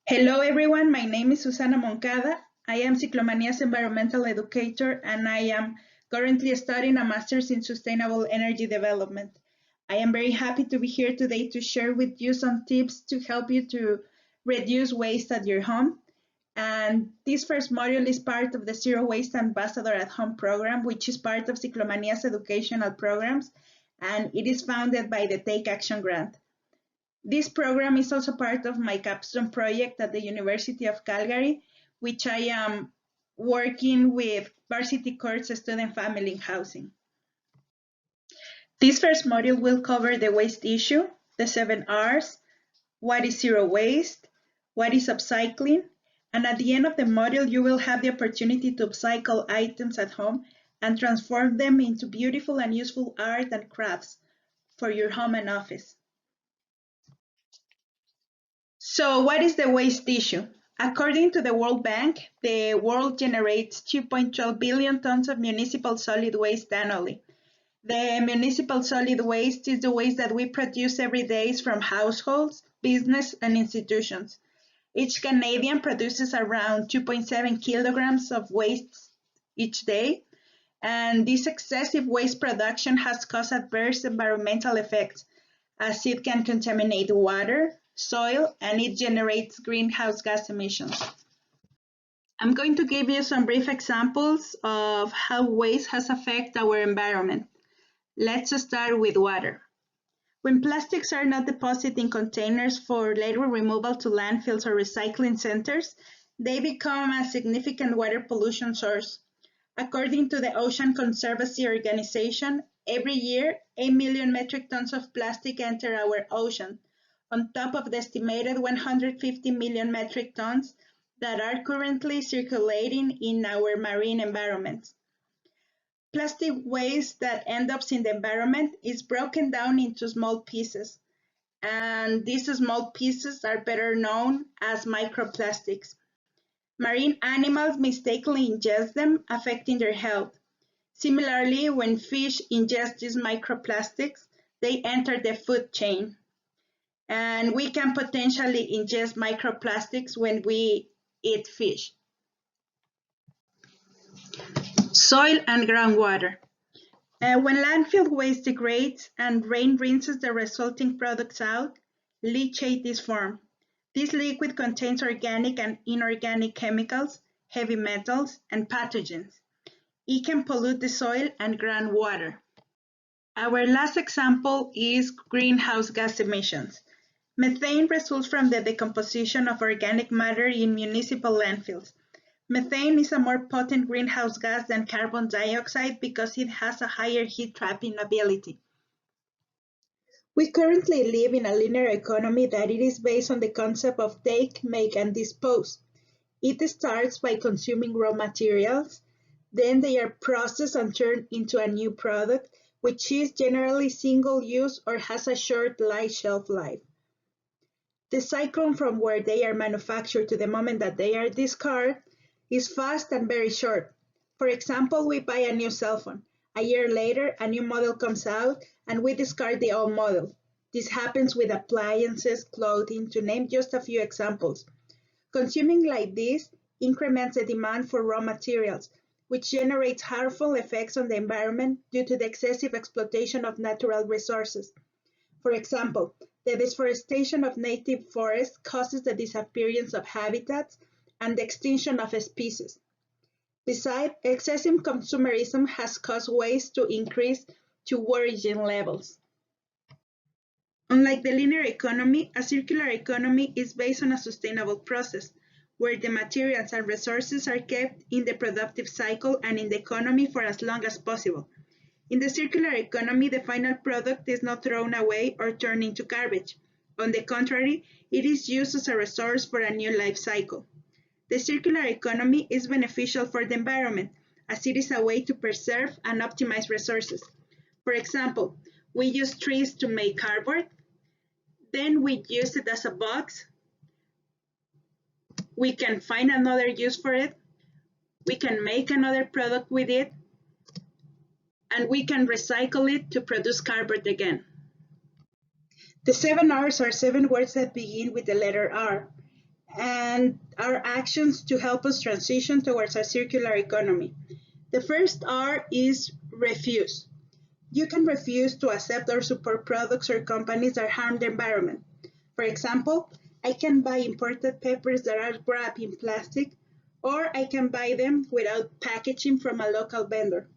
Hello everyone, my name is Susana Moncada. I am Ciclomanias environmental educator and I am currently studying a master's in sustainable energy development. I am very happy to be here today to share with you some tips to help you to reduce waste at your home. And this first module is part of the Zero Waste Ambassador at Home program, which is part of Ciclomanias educational programs, and it is founded by the Take Action grant. This program is also part of my capstone project at the University of Calgary, which I am working with Varsity course student family housing. This first module will cover the waste issue, the 7 R's, what is zero waste, what is upcycling, and at the end of the module, you will have the opportunity to upcycle items at home and transform them into beautiful and useful art and crafts for your home and office. So what is the waste issue? According to the World Bank, the world generates 2.12 billion tons of municipal solid waste annually. The municipal solid waste is the waste that we produce every day from households, business, and institutions. Each Canadian produces around 2.7 kilograms of waste each day, and this excessive waste production has caused adverse environmental effects, as it can contaminate water, soil, and it generates greenhouse gas emissions. I'm going to give you some brief examples of how waste has affected our environment. Let's start with water. When plastics are not deposited in containers for later removal to landfills or recycling centers, they become a significant water pollution source. According to the Ocean Conservancy Organization, every year, 8 million metric tons of plastic enter our ocean, on top of the estimated 150 million metric tons that are currently circulating in our marine environments. Plastic waste that ends up in the environment is broken down into small pieces, and these small pieces are better known as microplastics. Marine animals mistakenly ingest them, affecting their health. Similarly, when fish ingest these microplastics, they enter the food chain. And we can potentially ingest microplastics when we eat fish. Soil and groundwater. When landfill waste degrades and rain rinses the resulting products out, leachate is formed. This liquid contains organic and inorganic chemicals, heavy metals, and pathogens. It can pollute the soil and groundwater. Our last example is greenhouse gas emissions. Methane results from the decomposition of organic matter in municipal landfills. Methane is a more potent greenhouse gas than carbon dioxide because it has a higher heat trapping ability. We currently live in a linear economy that it is based on the concept of take, make, and dispose. It starts by consuming raw materials, then they are processed and turned into a new product, which is generally single-use or has a short shelf life. The cycle from where they are manufactured to the moment that they are discarded is fast and very short. For example, we buy a new cell phone. A year later, a new model comes out and we discard the old model. This happens with appliances, clothing, to name just a few examples. Consuming like this increments the demand for raw materials, which generates harmful effects on the environment due to the excessive exploitation of natural resources. For example, the deforestation of native forests causes the disappearance of habitats and the extinction of species. Besides, excessive consumerism has caused waste to increase to worrying levels. Unlike the linear economy, a circular economy is based on a sustainable process, where the materials and resources are kept in the productive cycle and in the economy for as long as possible. In the circular economy, the final product is not thrown away or turned into garbage. On the contrary, it is used as a resource for a new life cycle. The circular economy is beneficial for the environment, as it is a way to preserve and optimize resources. For example, we use trees to make cardboard, then we use it as a box. We can find another use for it. We can make another product with it, and we can recycle it to produce cardboard again. The 7 R's are 7 words that begin with the letter R. and our actions to help us transition towards a circular economy. The first R is refuse. You can refuse to accept or support products or companies that harm the environment. For example, I can buy imported peppers that are wrapped in plastic, or I can buy them without packaging from a local vendor.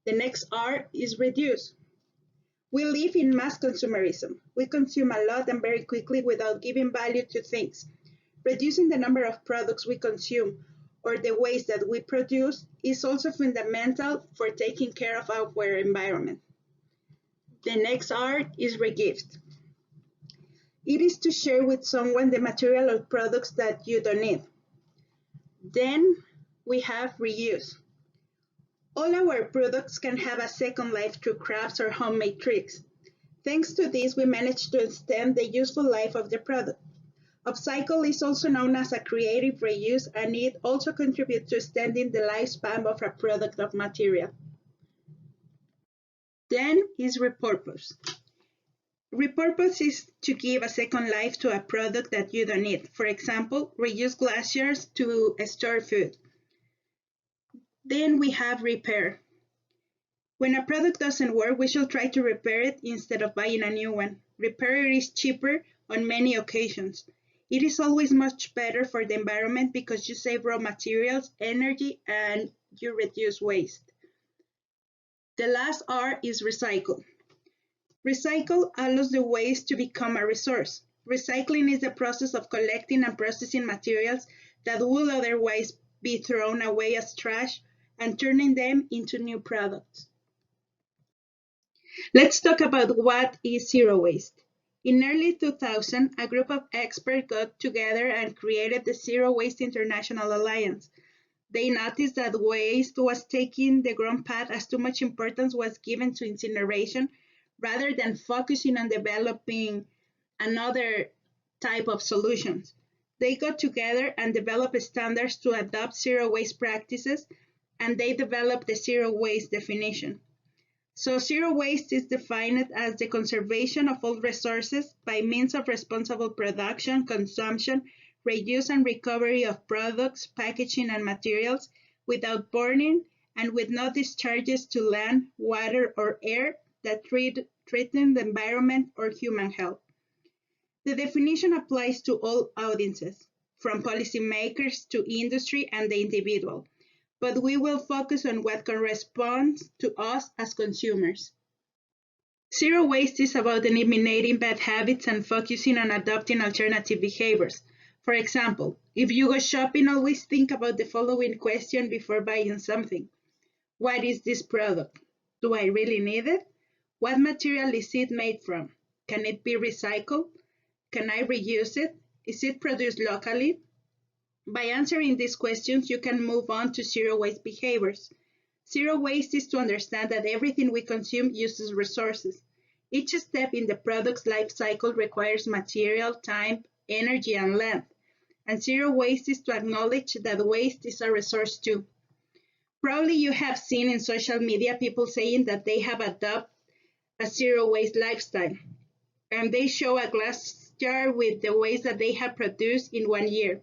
The next R is reduce. We live in mass consumerism. We consume a lot and very quickly without giving value to things. Reducing the number of products we consume or the waste that we produce is also fundamental for taking care of our environment. The next R is regift. It is to share with someone the material or products that you don't need. Then we have reuse. All our products can have a second life through crafts or homemade tricks. Thanks to this, we managed to extend the useful life of the product. Upcycle is also known as a creative reuse, and it also contributes to extending the lifespan of a product of material. Then is repurpose. Repurpose is to give a second life to a product that you don't need. For example, reuse glass jars to store food. Then we have repair. When a product doesn't work, we should try to repair it instead of buying a new one. Repair is cheaper on many occasions. It is always much better for the environment because you save raw materials, energy, and you reduce waste. The last R is recycle. Recycle allows the waste to become a resource. Recycling is the process of collecting and processing materials that would otherwise be thrown away as trash and turning them into new products. Let's talk about what is zero waste. In early 2000, a group of experts got together and created the Zero Waste International Alliance. They noticed that waste was taking the wrong path as too much importance was given to incineration rather than focusing on developing another type of solutions. They got together and developed standards to adopt zero waste practices, and they developed the zero waste definition. So zero waste is defined as the conservation of all resources by means of responsible production, consumption, reuse and recovery of products, packaging and materials without burning and with no discharges to land, water or air that threaten the environment or human health. The definition applies to all audiences, from policymakers to industry and the individual, but we will focus on what corresponds to us as consumers. Zero waste is about eliminating bad habits and focusing on adopting alternative behaviors. For example, if you go shopping, always think about the following question before buying something. What is this product? Do I really need it? What material is it made from? Can it be recycled? Can I reuse it? Is it produced locally? By answering these questions, you can move on to zero waste behaviors. Zero waste is to understand that everything we consume uses resources. Each step in the product's life cycle requires material, time, energy, and land. And zero waste is to acknowledge that waste is a resource too. Probably you have seen in social media people saying that they have adopted a zero waste lifestyle, and they show a glass jar with the waste that they have produced in 1 year.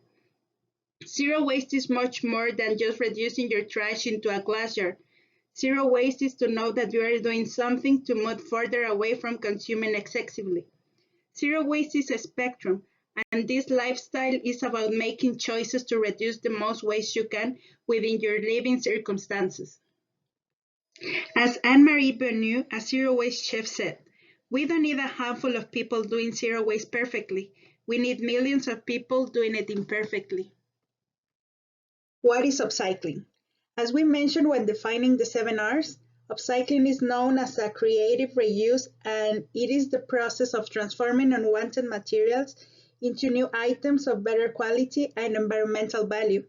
Zero waste is much more than just reducing your trash into a glass jar. Zero waste is to know that you are doing something to move further away from consuming excessively. Zero waste is a spectrum, and this lifestyle is about making choices to reduce the most waste you can within your living circumstances. As Anne-Marie Benu, a zero waste chef, said, "We don't need a handful of people doing zero waste perfectly. We need millions of people doing it imperfectly." What is upcycling? As we mentioned when defining the 7 R's, upcycling is known as a creative reuse, and it is the process of transforming unwanted materials into new items of better quality and environmental value.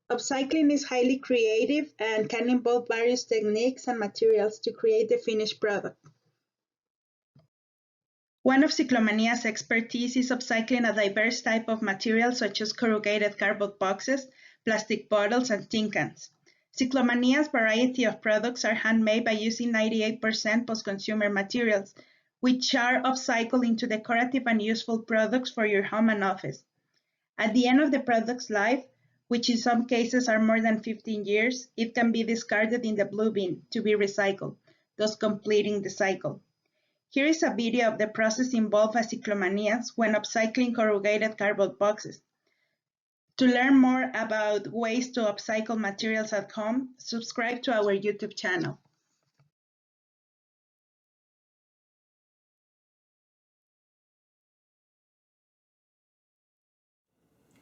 Upcycling is highly creative and can involve various techniques and materials to create the finished product. One of Ciclomanias' expertise is upcycling a diverse type of materials such as corrugated cardboard boxes, plastic bottles, and tin cans. Ciclomanias' variety of products are handmade by using 98% post-consumer materials, which are upcycled into decorative and useful products for your home and office. At the end of the product's life, which in some cases are more than 15 years, it can be discarded in the blue bin to be recycled, thus completing the cycle. Here is a video of the process involved at Ciclomanias when upcycling corrugated cardboard boxes. To learn more about ways to upcycle materials at home, subscribe to our YouTube channel.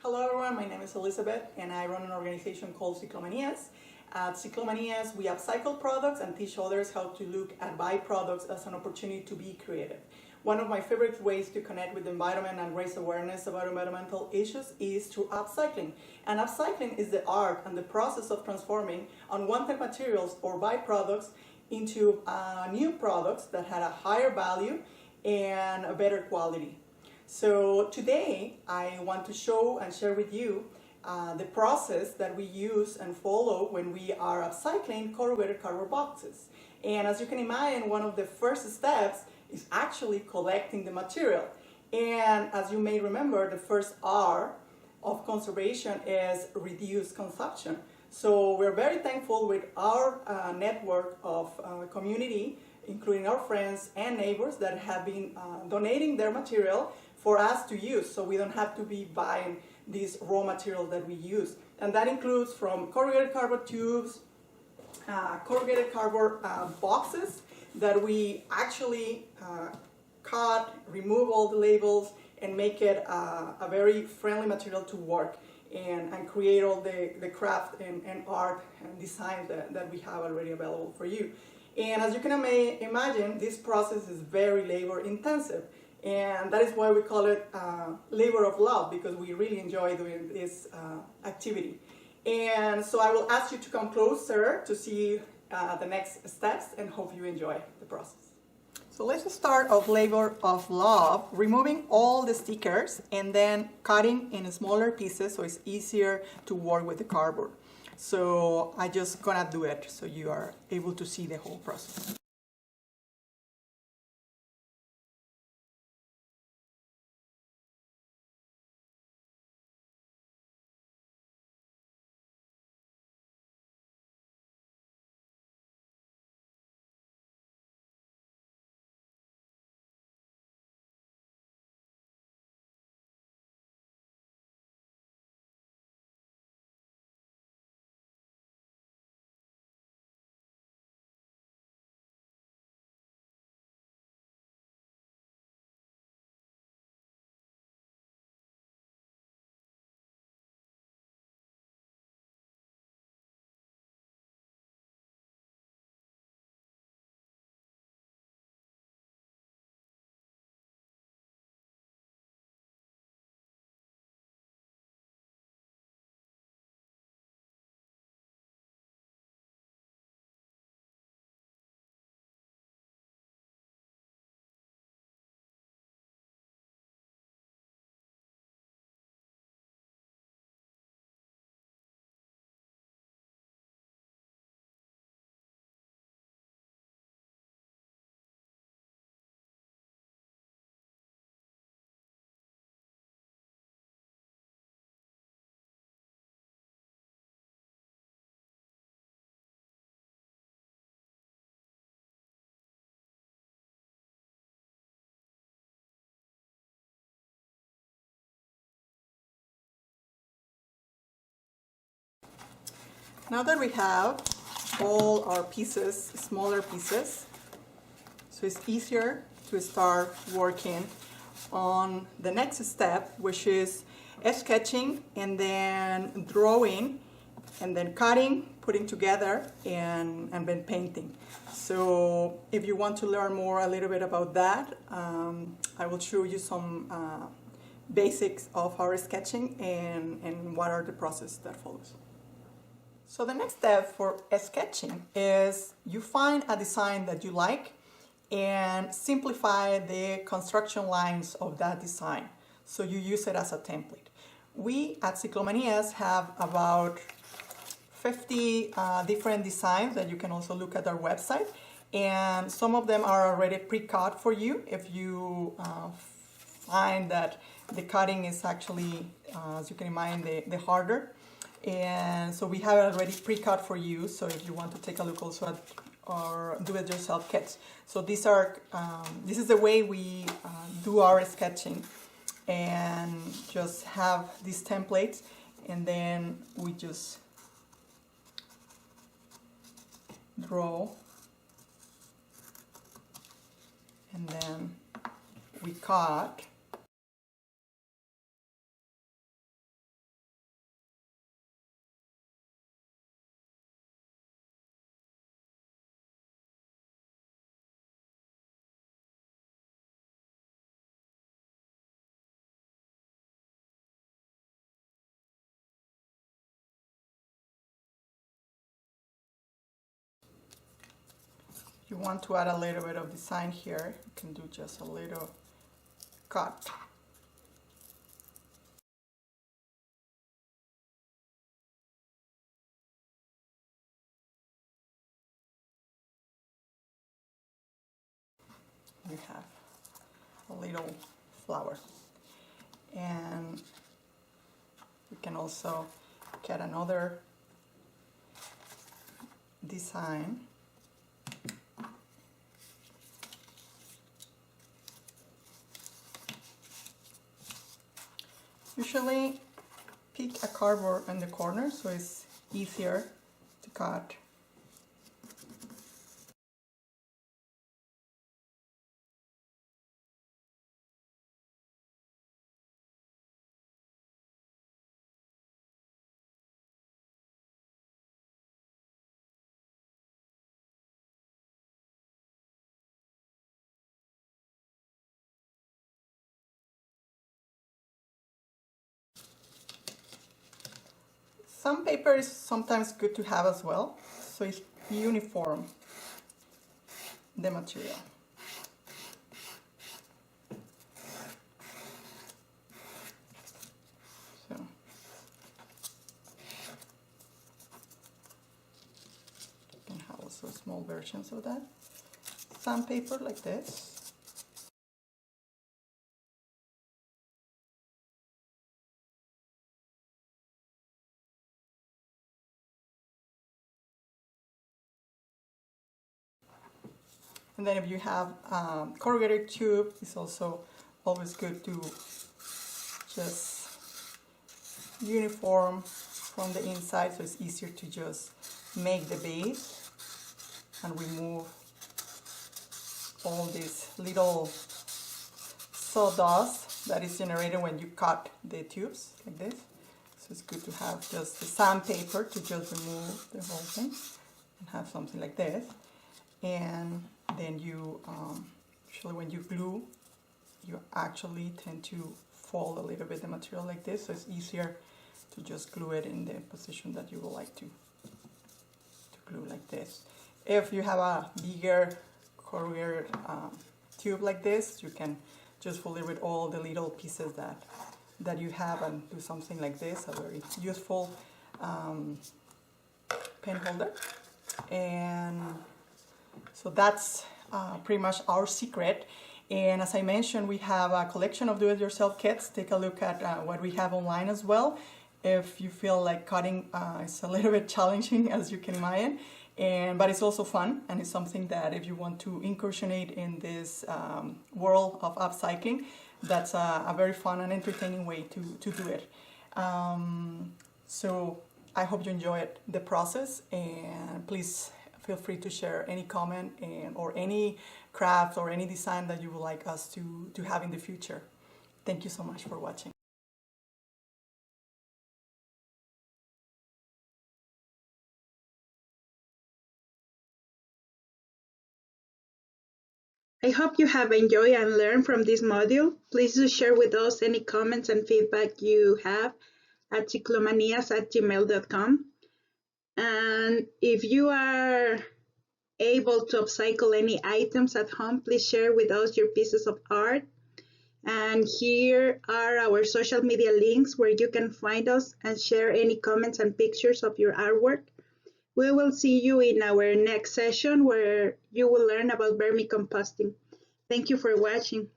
Hello everyone, my name is Elizabeth and I run an organization called Ciclomanias. At Ciclomanias, we upcycle products and teach others how to look at byproducts as an opportunity to be creative. One of my favorite ways to connect with the environment and raise awareness about environmental issues is through upcycling. And upcycling is the art and the process of transforming unwanted materials or byproducts into new products that had a higher value and a better quality. So today I want to show and share with you the process that we use and follow when we are upcycling corrugated cardboard boxes. And as you can imagine, one of the first steps is actually collecting the material. And as you may remember, the first R of conservation is reduce consumption. So we're very thankful with our network of community, including our friends and neighbors that have been donating their material for us to use, so we don't have to be buying these raw materials that we use. And that includes from corrugated cardboard tubes, corrugated cardboard boxes that we actually cut, remove all the labels, and make it a very friendly material to work and create all the craft and art and design that we have already available for you. And as you can imagine, this process is very labor intensive. And that is why we call it labor of love, because we really enjoy doing this activity. And so I will ask you to come closer to see the next steps and hope you enjoy the process. So let's start off labor of love, removing all the stickers and then cutting in smaller pieces so it's easier to work with the cardboard. So I just gonna do it so you are able to see the whole process. Now that we have all our pieces, smaller pieces, so it's easier to start working on the next step, which is sketching and then drawing and then cutting, putting together, and then painting. So if you want to learn more a little bit about that, I will show you some basics of our sketching and what are the process that follows. So the next step for sketching is you find a design that you like and simplify the construction lines of that design. So you use it as a template. We at Ciclomanias have about 50 different designs that you can also look at our website, and some of them are already pre-cut for you if you find that the cutting is actually, as you can imagine, the harder. And so we have it already pre-cut for you, so if you want to take a look also at our do-it-yourself kits. So these are, this is the way we do our sketching, and just have these templates, and then we just draw, and then we cut. If you want to add a little bit of design here, you can do just a little cut. We have a little flower, and we can also get another design. Usually pick a cardboard in the corner so it's easier to cut. Some paper is sometimes good to have as well, so it's uniform, the material. So you can have also small versions of that. Sandpaper like this. And then if you have corrugated tube, it's also always good to just uniform from the inside, so it's easier to just make the base and remove all this little sawdust that is generated when you cut the tubes like this. So it's good to have just the sandpaper to just remove the whole thing and have something like this. And then you, usually when you glue, you actually tend to fold a little bit the material like this, so it's easier to just glue it in the position that you would like to glue like this. If you have a bigger corrugated tube like this, you can just fold it with all the little pieces that you have and do something like this, a very useful pen holder. And so that's pretty much our secret. And as I mentioned, we have a collection of do-it-yourself kits. Take a look at what we have online as well. If you feel like cutting is a little bit challenging, as you can imagine, but it's also fun, and it's something that if you want to incursionate in this world of upcycling, that's a very fun and entertaining way to do it. So I hope you enjoyed the process, and please feel free to share any comment or any craft or any design that you would like us to have in the future. Thank you so much for watching. I hope you have enjoyed and learned from this module. Please do share with us any comments and feedback you have at ciclomanias@gmail.com. And if you are able to upcycle any items at home, please share with us your pieces of art. And here are our social media links where you can find us and share any comments and pictures of your artwork. We will see you in our next session where you will learn about vermicomposting. Thank you for watching.